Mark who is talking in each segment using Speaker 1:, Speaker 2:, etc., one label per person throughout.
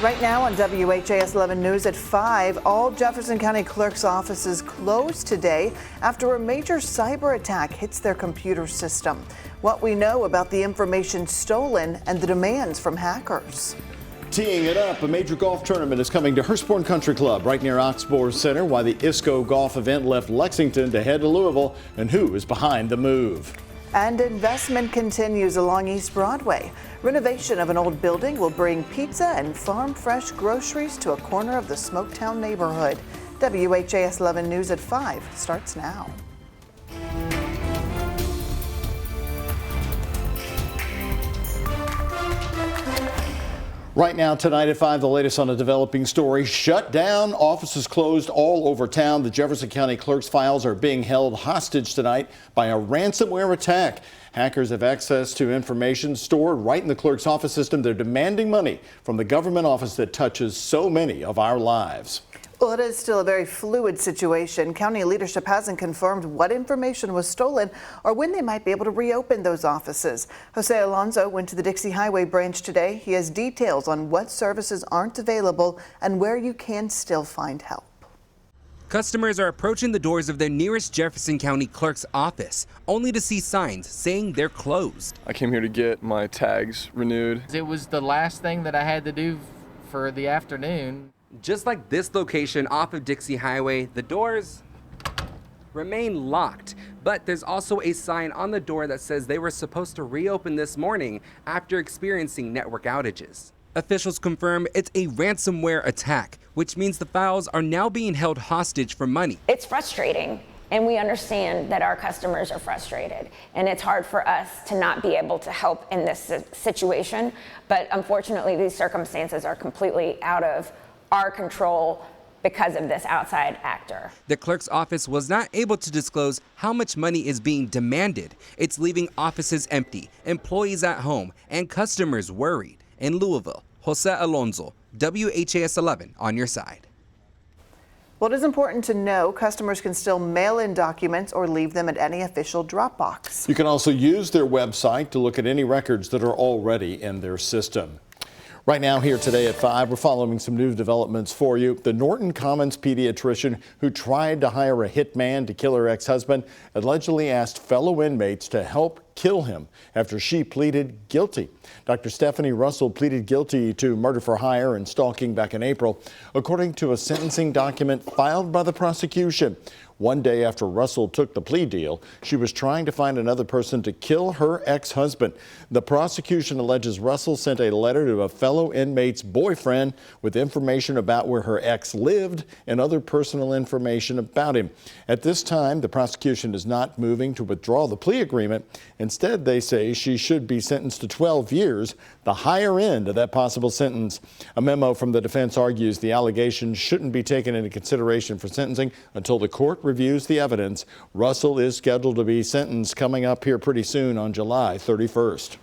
Speaker 1: Right now on WHAS 11 News at 5, all Jefferson County clerks' offices closed today after a major cyber attack hits their computer system. What we know about the information stolen and the demands from hackers.
Speaker 2: Teeing it up, a major golf tournament is coming to Hurstbourne Country Club right near Oxbow Center, while the ISCO golf event left Lexington to head to Louisville, and who is behind the move.
Speaker 1: And investment continues along East Broadway. Renovation of an old building will bring pizza and farm fresh groceries to a corner of the Smoketown neighborhood. WHAS 11 News at 5 starts now.
Speaker 2: Right now, tonight at 5, the latest on a developing story. Shut down, offices closed all over town. The Jefferson County clerk's files are being held hostage tonight by a ransomware attack. Hackers have access to information stored right in the clerk's office system. They're demanding money from the government office that touches so many of our lives.
Speaker 1: Well, it is still a very fluid situation. County leadership hasn't confirmed what information was stolen or when they might be able to reopen those offices. Jose Alonso went to the Dixie Highway branch today. He has details on what services aren't available and where you can still find help.
Speaker 3: Customers are approaching the doors of their nearest Jefferson County clerk's office, only to see signs saying they're closed.
Speaker 4: I came here to get my tags renewed.
Speaker 5: It was the last thing that I had to do for the afternoon.
Speaker 3: Just like this location off of Dixie Highway, the doors remain locked. But there's also a sign on the door that says they were supposed to reopen this morning after experiencing network outages. Officials confirm it's a ransomware attack, which means the files are now being held hostage for money.
Speaker 6: It's frustrating, and we understand that our customers are frustrated, and it's hard for us to not be able to help in this situation. But unfortunately, these circumstances are completely out of our control because of this outside actor.
Speaker 3: The clerk's office was not able to disclose how much money is being demanded. It's leaving offices empty, employees at home, and customers worried. In Louisville, Jose Alonso, WHAS 11 on your side.
Speaker 1: Well, it is important to know customers can still mail in documents or leave them at any official drop box.
Speaker 2: You can also use their website to look at any records that are already in their system. Right now, here today at 5, we're following some new developments for you. The Norton Commons pediatrician who tried to hire a hitman to kill her ex-husband allegedly asked fellow inmates to help kill him after she pleaded guilty. Dr. Stephanie Russell pleaded guilty to murder for hire and stalking back in April, according to a sentencing document filed by the prosecution. One day after Russell took the plea deal, she was trying to find another person to kill her ex-husband. The prosecution alleges Russell sent a letter to a fellow inmate's boyfriend with information about where her ex lived and other personal information about him. At this time, the prosecution is not moving to withdraw the plea agreement. Instead, they say she should be sentenced to 12 years, the higher end of that possible sentence. A memo from the defense argues the allegations shouldn't be taken into consideration for sentencing until the court reviews the evidence. Russell is scheduled to be sentenced coming up here pretty soon on July 31st.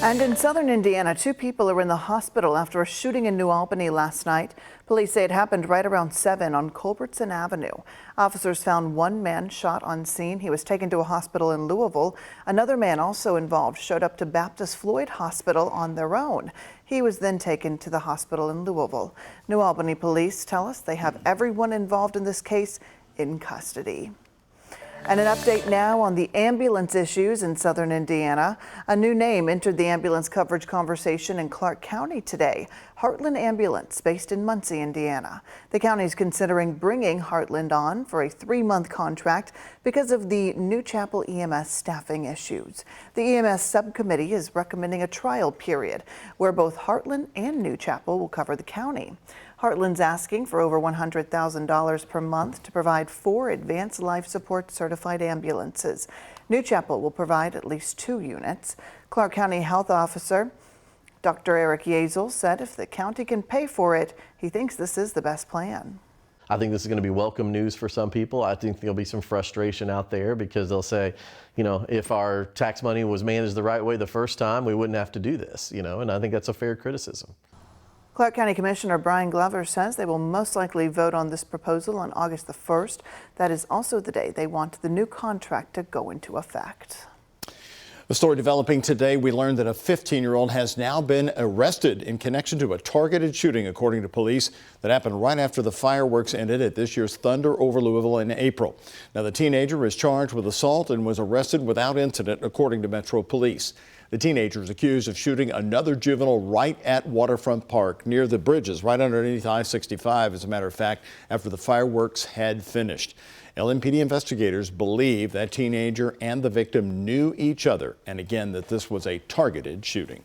Speaker 1: And in southern Indiana, 2 people are in the hospital after a shooting in New Albany last night. Police say it happened right around 7 on Culbertson Avenue. Officers found one man shot on scene. He was taken to a hospital in Louisville. Another man also involved showed up to Baptist Floyd Hospital on their own. He was then taken to the hospital in Louisville. New Albany police tell us they have everyone involved in this case in custody. And an update now on the ambulance issues in southern Indiana. A new name entered the ambulance coverage conversation in Clark County today. Heartland Ambulance, based in Muncie, Indiana. The county is considering bringing Heartland on for a 3-month contract because of the New Chapel EMS staffing issues. The EMS subcommittee is recommending a trial period where both Heartland and New Chapel will cover the county. Heartland's asking for over $100,000 per month to provide 4 advanced life support certified ambulances. New Chapel will provide at least 2 units. Clark County Health Officer Dr. Eric Yazel said if the county can pay for it, he thinks this is the best plan.
Speaker 7: I think this is going to be welcome news for some people. I think there'll be some frustration out there because they'll say, you know, if our tax money was managed the right way the first time, we wouldn't have to do this, you know, and I think that's a fair criticism.
Speaker 1: Clark County Commissioner Brian Glover says they will most likely vote on this proposal on August the 1st. That is also the day they want the new contract to go into effect.
Speaker 2: The story developing today, we learned that a 15-year-old has now been arrested in connection to a targeted shooting, according to police, that happened right after the fireworks ended at this year's Thunder over Louisville in April. Now, the teenager is charged with assault and was arrested without incident, according to Metro Police. The teenager is accused of shooting another juvenile right at Waterfront Park near the bridges, right underneath I-65, as a matter of fact, after the fireworks had finished. LMPD investigators believe that teenager and the victim knew each other, and again, that this was a targeted shooting.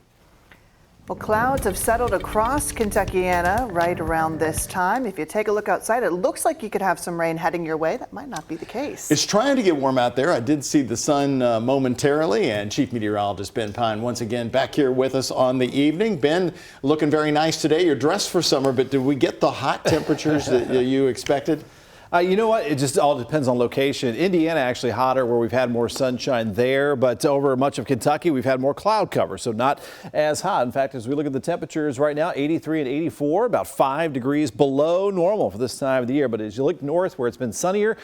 Speaker 1: Well, clouds have settled across Kentuckiana right around this time. If you take a look outside, it looks like you could have some rain heading your way. That might not be the case.
Speaker 2: It's trying to get warm out there. I did see the sun momentarily, and Chief Meteorologist Ben Pine once again back here with us on the evening. Ben, looking very nice today. You're dressed for summer, but did we get the hot temperatures that you expected?
Speaker 8: You know what? It just all depends on location. Indiana actually hotter where we've had more sunshine there, but over much of Kentucky we've had more cloud cover, so not as hot. In fact, as we look at the temperatures right now, 83 and 84, about 5 degrees below normal for this time of the year. But as you look north where it's been sunnier,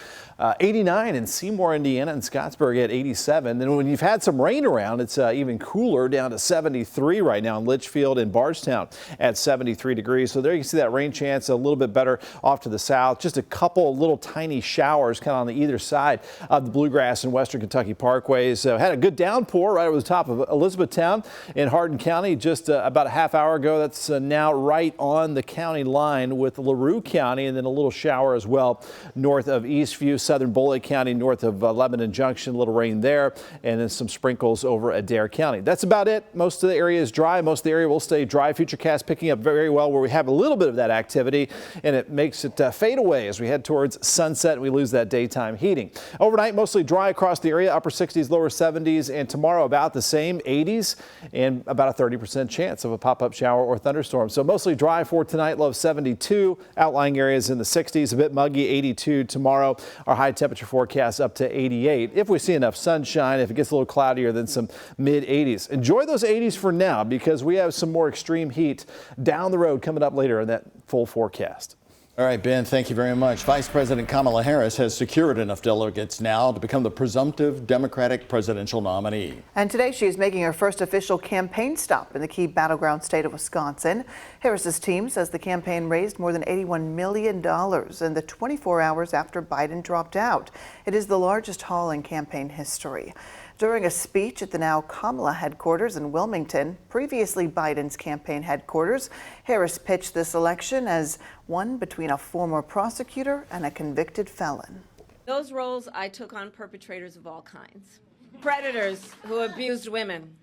Speaker 8: 89 in Seymour, Indiana, and Scottsburg at 87. Then when you've had some rain around, it's even cooler, down to 73 right now in Litchfield and Bardstown at 73 degrees. So there you can see that rain chance a little bit better off to the south. Just a couple little tiny showers kind of on the either side of the Bluegrass and Western Kentucky parkways. Had a good downpour right over the top of Elizabethtown in Hardin County just about a half hour ago. That's now right on the county line with LaRue County, and then a little shower as well north of Eastview, southern Bollier County, north of Lebanon Junction. A little rain there, and then some sprinkles over Adair County. That's about it. Most of the area is dry. Most of the area will stay dry. Futurecast picking up very well where we have a little bit of that activity, and it makes it fade away as we head towards sunset and we lose that daytime heating. Overnight, mostly dry across the area, upper 60s, lower 70s, and tomorrow about the same, 80s, and about a 30% chance of a pop-up shower or thunderstorm. So mostly dry for tonight, low of 72, outlying areas in the 60s, a bit muggy, 82 tomorrow. Our high temperature forecast up to 88. If we see enough sunshine, if it gets a little cloudier, then some mid 80s. Enjoy those 80s for now because we have some more extreme heat down the road coming up later in that full forecast.
Speaker 2: All right, Ben, thank you very much. Vice President Kamala Harris has secured enough delegates now to become the presumptive Democratic presidential nominee. And today she is making her first official campaign stop in the key battleground state of Wisconsin. Harris's team says the campaign raised more than $81 million in the 24 hours after Biden dropped out. It is the largest haul in campaign history. During a speech at the now Kamala headquarters in Wilmington, previously Biden's campaign headquarters, Harris pitched this election as one between a former prosecutor and a convicted felon.
Speaker 9: Those roles I took on perpetrators of all kinds. Predators who abused women.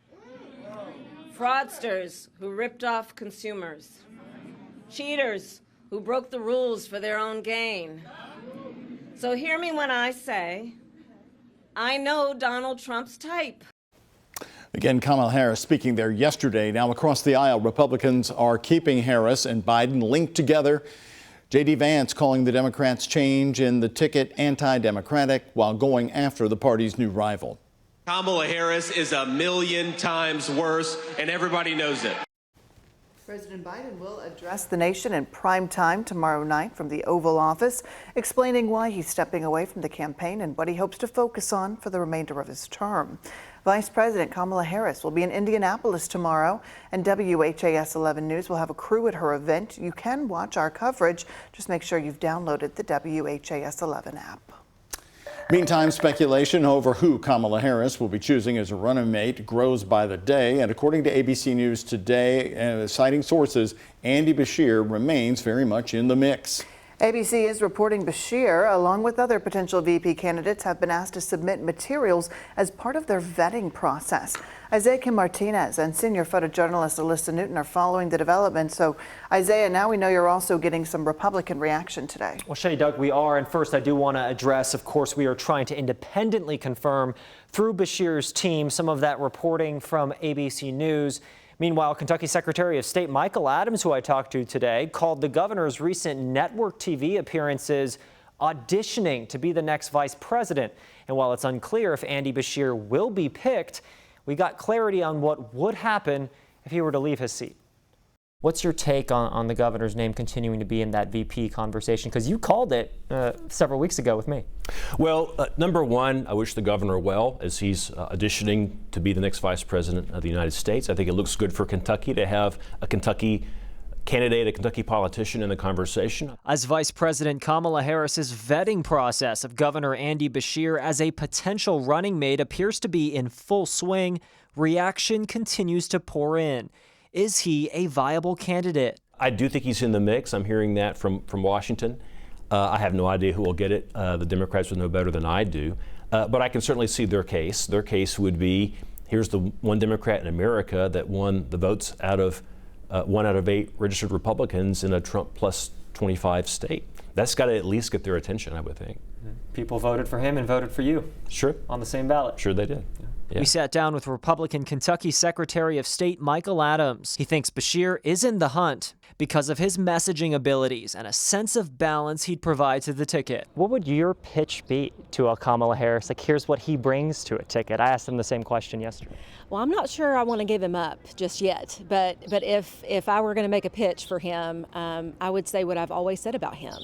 Speaker 9: Fraudsters who ripped off consumers. Cheaters who broke the rules for their own gain. So hear me when I say, I know Donald Trump's type.
Speaker 2: Again, Kamala Harris speaking there yesterday. Now across the aisle, Republicans are keeping Harris and Biden linked together. J.D. Vance calling the Democrats' change in the ticket anti-democratic while going after the party's new rival.
Speaker 10: Kamala Harris is a million times worse, and everybody knows it.
Speaker 1: President Biden will address the nation in prime time tomorrow night from the Oval Office, explaining why he's stepping away from the campaign and what he hopes to focus on for the remainder of his term. Vice President Kamala Harris will be in Indianapolis tomorrow, and WHAS 11 News will have a crew at her event. You can watch our coverage. Just make sure you've downloaded the WHAS 11 app.
Speaker 2: Meantime, speculation over who Kamala Harris will be choosing as a running mate grows by the day. And according to ABC News today, citing sources, Andy Beshear remains very much in the mix. ABC is reporting Beshear, along with other potential VP candidates, have been asked to submit materials as part of their vetting process. Isaiah Kim Martinez and senior photojournalist Alyssa Newton are following the development. So, Isaiah, now we know you're also getting some Republican reaction today.
Speaker 11: Well, Shay, Doug, we are. And first, I do want to address, of course, we are trying to independently confirm through Beshear's team some of that reporting from ABC News. Meanwhile, Kentucky Secretary of State Michael Adams, who I talked to today, called the governor's recent network TV appearances auditioning to be the next vice president. And while it's unclear if Andy Beshear will be picked, we got clarity on what would happen if he were to leave his seat. What's your take on the governor's name continuing to be in that VP conversation? Because you called it several weeks ago with me.
Speaker 12: Well, number one, I wish the governor well as he's auditioning to be the next vice president of the United States. I think it looks good for Kentucky to have a Kentucky candidate, a Kentucky politician in the conversation.
Speaker 11: As Vice President Kamala Harris's vetting process of Governor Andy Beshear as a potential running mate appears to be in full swing, reaction continues to pour in. Is he a viable candidate?
Speaker 12: I do think he's in the mix. I'm hearing that from Washington. I have no idea who will get it. The Democrats would know better than I do. But I can certainly see their case. Their case would be, here's the one Democrat in America that won the votes out of 1 out of 8 registered Republicans in a Trump plus 25 state. That's got to at least get their attention, I would think.
Speaker 11: People voted for him and voted for you.
Speaker 12: Sure.
Speaker 11: On the same ballot.
Speaker 12: Sure they did. Yeah.
Speaker 11: We sat down with Republican Kentucky Secretary of State Michael Adams. He thinks Beshear is in the hunt because of his messaging abilities and a sense of balance he'd provide to the ticket. What would your pitch be to Kamala Harris? Like, here's what he brings to a ticket. I asked him the same question yesterday.
Speaker 13: Well, I'm not sure I want to give him up just yet, but if I were going to make a pitch for him, I would say what I've always said about him,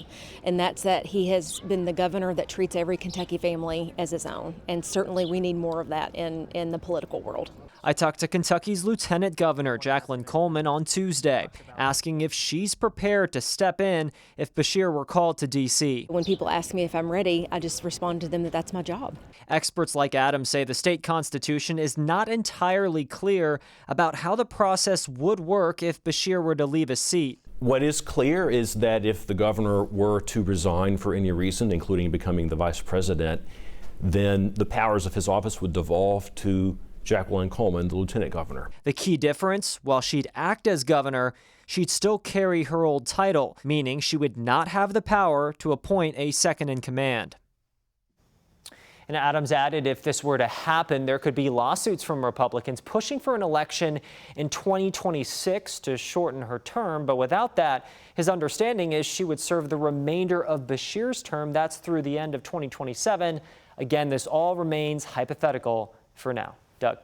Speaker 13: and that's that he has been the governor that treats every Kentucky family as his own, and certainly we need more of that in the political world.
Speaker 11: I talked to Kentucky's Lieutenant Governor Jacqueline Coleman on Tuesday, asking if she's prepared to step in if Beshear were called to D.C.
Speaker 13: When people ask me if I'm ready, I just respond to them that that's my job.
Speaker 11: Experts like Adams say the state constitution is not entirely clear about how the process would work if Beshear were to leave a seat.
Speaker 12: What is clear is that if the governor were to resign for any reason, including becoming the vice president, then the powers of his office would devolve to Jacqueline Coleman, the lieutenant governor.
Speaker 11: The key difference, while she'd act as governor, she'd still carry her old title, meaning she would not have the power to appoint a second in command. And Adams added if this were to happen, there could be lawsuits from Republicans pushing for an election in 2026 to shorten her term. But without that, his understanding is she would serve the remainder of Beshear's term. That's through the end of 2027. Again, this all remains hypothetical for now. Doug.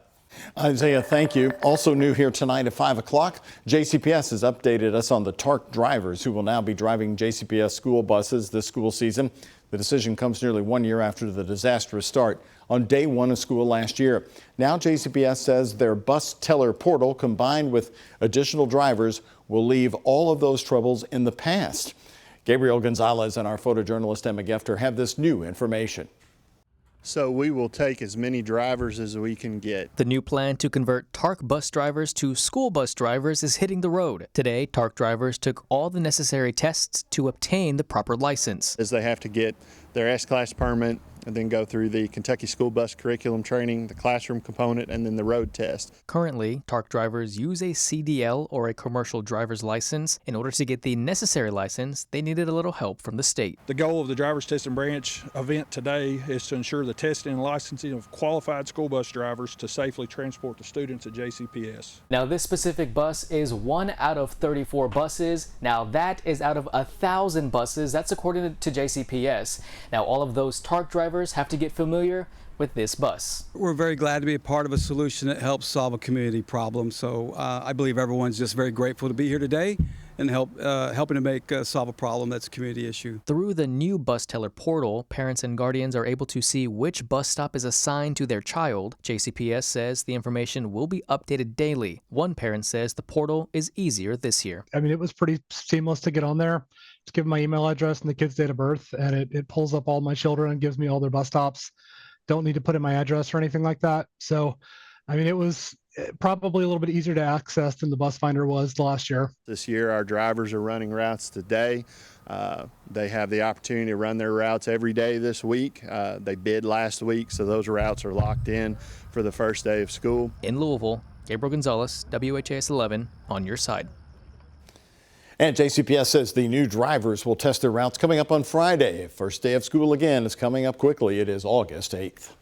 Speaker 2: Isaiah, thank you. Also new here tonight at 5 o'clock, JCPS has updated us on the TARC drivers who will now be driving JCPS school buses this school season. The decision comes nearly 1 year after the disastrous start on day one of school last year. Now JCPS says their bus teller portal combined with additional drivers will leave all of those troubles in the past. Gabriel Gonzalez and our photojournalist Emma Gefter have this new information.
Speaker 14: So we will take as many drivers as we can get.
Speaker 15: The new plan to convert TARC bus drivers to school bus drivers is hitting the road. Today, TARC drivers took all the necessary tests to obtain the proper license.
Speaker 14: As they have to get their S-Class permit and then go through the Kentucky School Bus Curriculum Training, the classroom component, and then the road test.
Speaker 15: Currently, TARC drivers use a CDL or a commercial driver's license. In order to get the necessary license, they needed a little help from the state.
Speaker 16: The goal of the Driver's Testing Branch event today is to ensure the testing and licensing of qualified school bus drivers to safely transport the students at JCPS.
Speaker 17: Now, this specific bus is 1 out of 34 buses. Now, that is out of 1,000 buses. That's according to JCPS. Now, all of those TARC drivers have to get familiar with this bus.
Speaker 18: We're very glad to be a part of a solution that helps solve a community problem. So I believe everyone's just very grateful to be here today and helping to make solve a problem that's a community issue.
Speaker 15: Through the new bus teller portal, parents and guardians are able to see which bus stop is assigned to their child. JCPS says the information will be updated daily. One parent says the portal is easier this year.
Speaker 19: I mean, it was pretty seamless to get on there. Just give my email address and the kid's date of birth, and it pulls up all my children and gives me all their bus stops. Don't need to put in my address or anything like that. So, I mean, it was probably a little bit easier to access than the bus finder was last year.
Speaker 14: This year, our drivers are running routes today. They have the opportunity to run their routes every day this week. They bid last week, so those routes are locked in for the first day of school.
Speaker 15: In Louisville, Gabriel Gonzalez, WHAS11, on your side.
Speaker 2: And JCPS says the new drivers will test their routes coming up on Friday. First day of school again is coming up quickly. It is August 8th.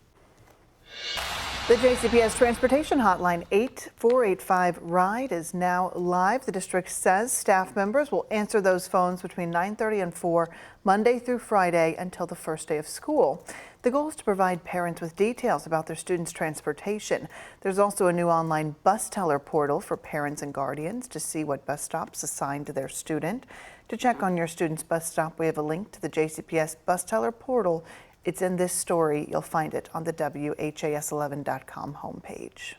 Speaker 1: The JCPS Transportation Hotline 8485-RIDE is now live. The district says staff members will answer those phones between 9:30 and 4 Monday through Friday until the first day of school. The goal is to provide parents with details about their students' transportation. There's also a new online bus teller portal for parents and guardians to see what bus stops assigned to their student. To check on your student's bus stop, we have a link to the JCPS bus teller portal. It's in this story. You'll find it on the WHAS11.com homepage.